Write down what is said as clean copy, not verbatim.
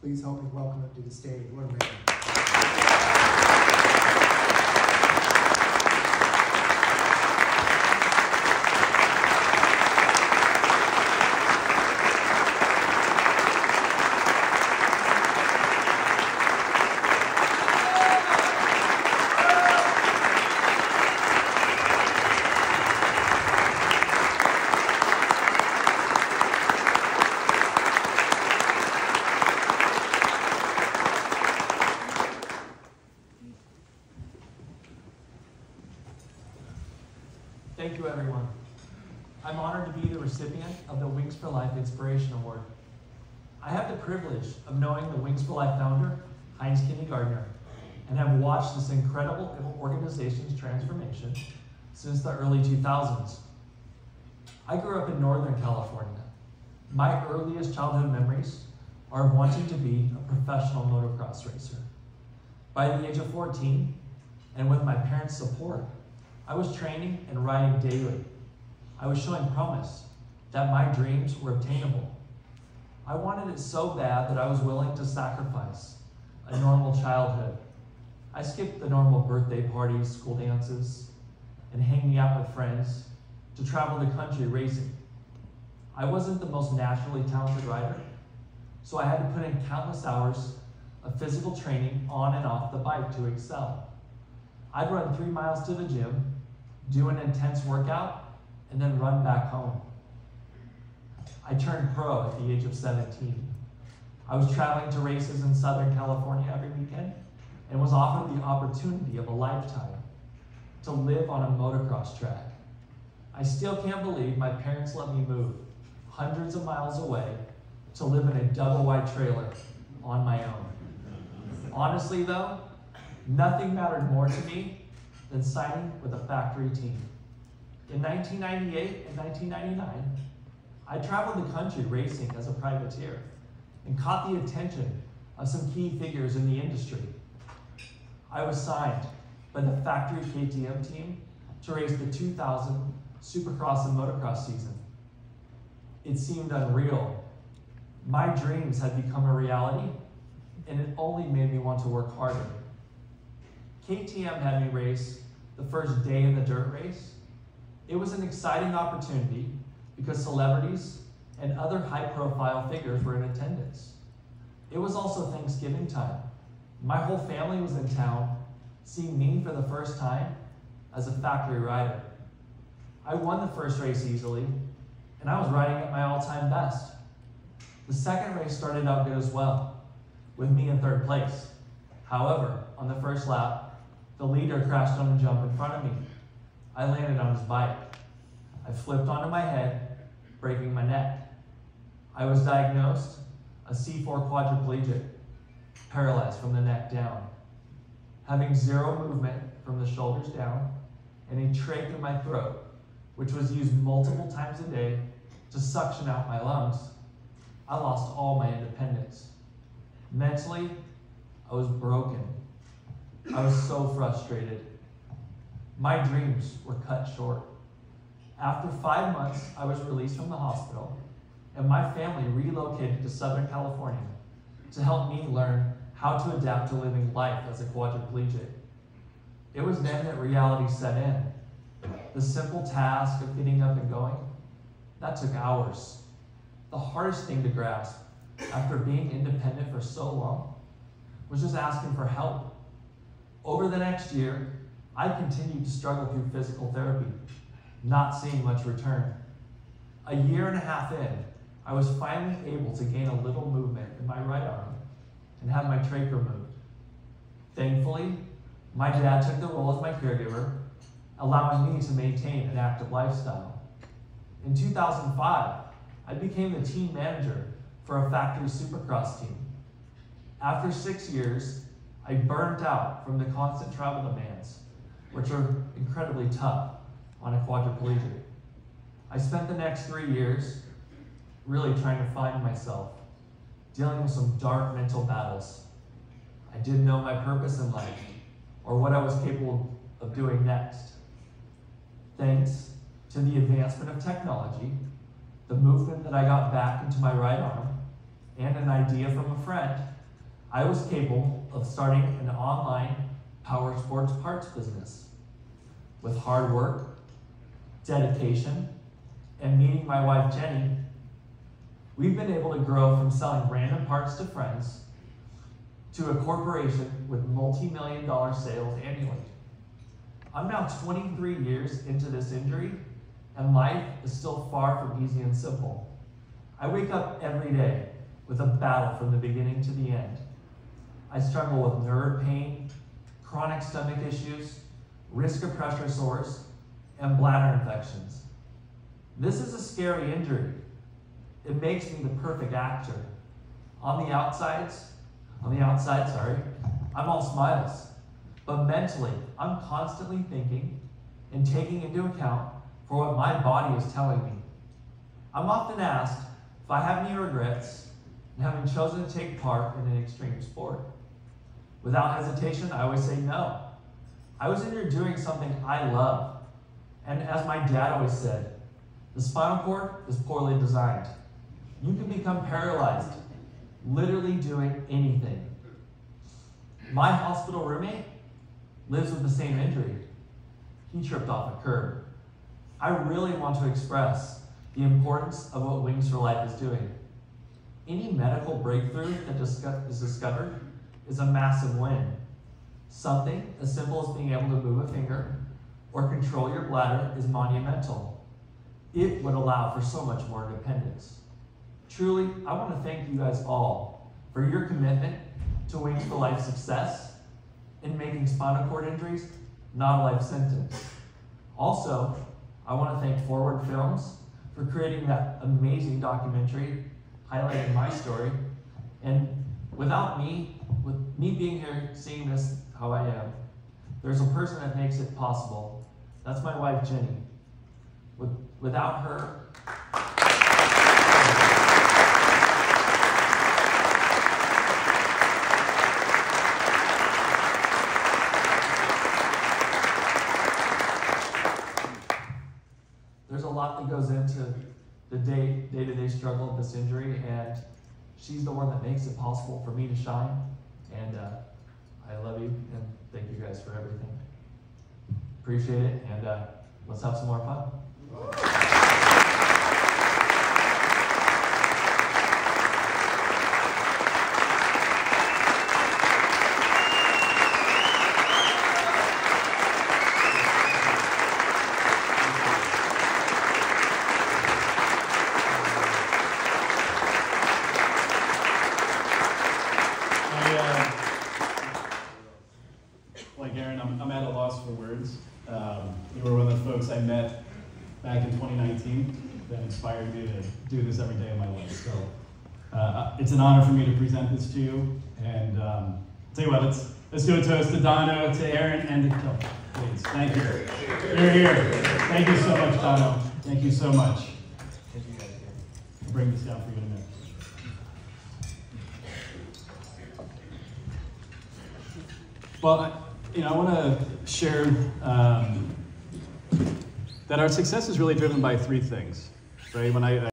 Please help me welcome him to the stage. What a man. Thank you, everyone. I'm honored to be the recipient of the Wings for Life Inspiration Award. I have the privilege of knowing the Wings for Life founder, Heinz Kindergartner, and have watched this incredible organization's transformation since the early 2000s. I grew up in Northern California. My earliest childhood memories are of wanting to be a professional motocross racer. By the age of 14, and with my parents' support, I was training and riding daily. I was showing promise that my dreams were obtainable. I wanted it so bad that I was willing to sacrifice a normal childhood. I skipped the normal birthday parties, school dances, and hanging out with friends to travel the country racing. I wasn't the most naturally talented rider, so I had to put in countless hours of physical training on and off the bike to excel. I'd run 3 miles to the gym, do an intense workout, and then run back home. I turned pro at the age of 17. I was traveling to races in Southern California every weekend and was offered the opportunity of a lifetime to live on a motocross track. I still can't believe my parents let me move hundreds of miles away to live in a double-wide trailer on my own. Honestly though, nothing mattered more to me than signing with a factory team. In 1998 and 1999, I traveled the country racing as a privateer and caught the attention of some key figures in the industry. I was signed by the factory KTM team to race the 2000 Supercross and Motocross season. It seemed unreal. My dreams had become a reality, and it only made me want to work harder. KTM had me race the first day in the dirt race. It was an exciting opportunity because celebrities and other high-profile figures were in attendance. It was also Thanksgiving time. My whole family was in town, seeing me for the first time as a factory rider. I won the first race easily, and I was riding at my all-time best. The second race started out good as well, with me in third place. However, on the first lap, the leader crashed on a jump in front of me. I landed on his bike. I flipped onto my head, breaking my neck. I was diagnosed a C4 quadriplegic, paralyzed from the neck down, having zero movement from the shoulders down, and a trach in my throat, which was used multiple times a day to suction out my lungs. I lost all my independence. Mentally, I was broken. I was so frustrated. My dreams were cut short. After 5 months, I was released from the hospital, and my family relocated to Southern California to help me learn how to adapt to living life as a quadriplegic. It was then that reality set in. The simple task of getting up and going, that took hours. The hardest thing to grasp after being independent for so long was just asking for help. Over the next year, I continued to struggle through physical therapy, not seeing much return. A year and a half in, I was finally able to gain a little movement in my right arm and have my trach removed. Thankfully, my dad took the role as my caregiver, allowing me to maintain an active lifestyle. In 2005, I became the team manager for a factory supercross team. After 6 years, I burned out from the constant travel demands, which are incredibly tough on a quadriplegic. I spent the next 3 years really trying to find myself, dealing with some dark mental battles. I didn't know my purpose in life or what I was capable of doing next. Thanks to the advancement of technology, the movement that I got back into my right arm, and an idea from a friend, I was capable of starting an online power sports parts business. With hard work, dedication, and meeting my wife Jenny, we've been able to grow from selling random parts to friends to a corporation with multi-million-dollar sales annually. I'm now 23 years into this injury, and life is still far from easy and simple. I wake up every day with a battle from the beginning to the end. I struggle with nerve pain, chronic stomach issues, risk of pressure sores, and bladder infections. This is a scary injury. It makes me the perfect actor. On the outside, I'm all smiles. But mentally, I'm constantly thinking and taking into account for what my body is telling me. I'm often asked if I have any regrets in having chosen to take part in an extreme sport. Without hesitation, I always say no. I was injured doing something I love. And as my dad always said, the spinal cord is poorly designed. You can become paralyzed, literally doing anything. My hospital roommate lives with the same injury. He tripped off a curb. I really want to express the importance of what Wings for Life is doing. Any medical breakthrough that is discovered is a massive win. Something as simple as being able to move a finger or control your bladder is monumental. It would allow for so much more independence. Truly, I want to thank you guys all for your commitment to Wings for Life success in making spinal cord injuries not a life sentence. Also, I want to thank Forward Films for creating that amazing documentary highlighting my story. And without me, with me being here, seeing this how I am, there's a person that makes it possible. That's my wife, Jenny. Without her, there's a lot that goes into the day-to-day struggle of this injury, and she's the one that makes it possible for me to shine. And I love you, and thank you guys for everything. Appreciate it, and let's have some more fun. Like Aaron, I'm at a loss for words. You were one of the folks I met back in 2019 that inspired me to do this every day of my life. So it's an honor for me to present this to you. And tell you what, let's do a toast to Dono, to Aaron, and to Kelly, please. Thank you. You're here. Thank you so much, Dono. Thank you so much. Thank you guys again. I'll bring this down for you in a minute. Well, I want to share that our success is really driven by three things, right? When I